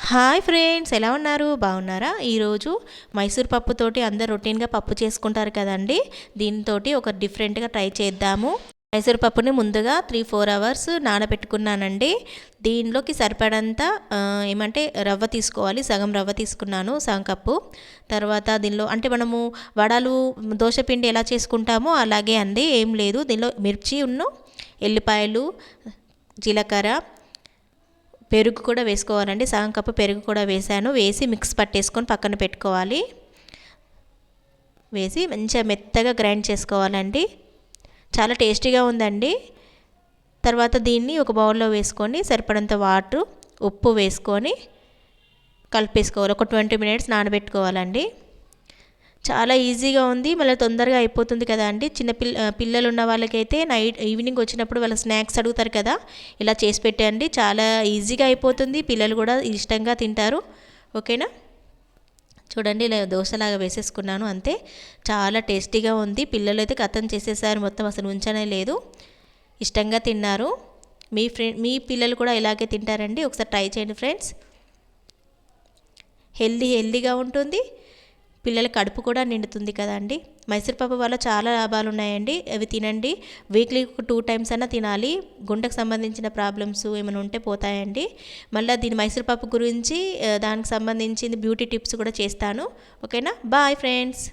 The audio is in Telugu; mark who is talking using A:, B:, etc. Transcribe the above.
A: హాయ్ ఫ్రెండ్స్, ఎలా ఉన్నారు? బాగున్నారా? ఈరోజు మైసూర్ పప్పుతోటి అందరు రొటీన్గా పప్పు చేసుకుంటారు కదండి. దీంతో ఒక డిఫరెంట్గా ట్రై చేద్దాము. మైసూర్ పప్పుని ముందుగా 3-4 అవర్స్ నానబెట్టుకున్నానండి. దీనిలోకి సరిపడంత ఏమంటే రవ్వ తీసుకోవాలి. సగం రవ్వ తీసుకున్నాను, సగం కప్పు. తర్వాత దీనిలో అంటే మనము వడలు దోశపిండి ఎలా చేసుకుంటామో అలాగే అండి, ఏం లేదు. దీనిలో మిర్చి ఎల్లిపాయలు, జీలకర్ర, పెరుగు కూడా వేసుకోవాలండి. సగం కప్పు పెరుగు కూడా వేసాను. వేసి మిక్స్ పట్టేసుకొని పక్కన పెట్టుకోవాలి. వేసి మంచిగా మెత్తగా గ్రైండ్ చేసుకోవాలండి. చాలా టేస్టీగా ఉందండి. తర్వాత దీన్ని ఒక బౌల్లో వేసుకొని సరిపడంత వాటర్, ఉప్పు వేసుకొని కలిపేసుకోవాలి. ఒక 20 మినిట్స్ నానబెట్టుకోవాలండి. చాలా ఈజీగా ఉంది, మళ్ళీ తొందరగా అయిపోతుంది కదా అండి. పిల్లలు ఉన్న వాళ్ళకైతే ఈవినింగ్ వచ్చినప్పుడు వాళ్ళ స్నాక్స్ అడుగుతారు కదా, ఇలా చేసి పెట్టండి. చాలా ఈజీగా అయిపోతుంది, పిల్లలు కూడా ఇష్టంగా తింటారు. ఓకేనా? చూడండి, ఇలా దోశలాగా వేసేసుకున్నాను, అంతే. చాలా టేస్టీగా ఉంది. పిల్లలు అయితే కథం చేసేసారు, మొత్తం అసలు ఉంచనే లేదు, ఇష్టంగా తిన్నారు. మీ పిల్లలు కూడా ఇలాగే తింటారండి. ఒకసారి ట్రై చేయండి ఫ్రెండ్స్. హెల్దీగా ఉంటుంది, పిల్లల కడుపు కూడా నిండుతుంది కదండి. మైసూర్పప్పు వల్ల చాలా లాభాలు ఉన్నాయండి. అవి తినండి. వీక్లీ 2 టైమ్స్ అయినా తినాలి. గుండెకు సంబంధించిన ప్రాబ్లమ్స్ ఏమైనా ఉంటే పోతాయండి. మళ్ళీ దీని మైసూర్పప్పు గురించి దానికి సంబంధించిన బ్యూటీ టిప్స్ కూడా చేస్తాను. ఓకేనా? Bye friends.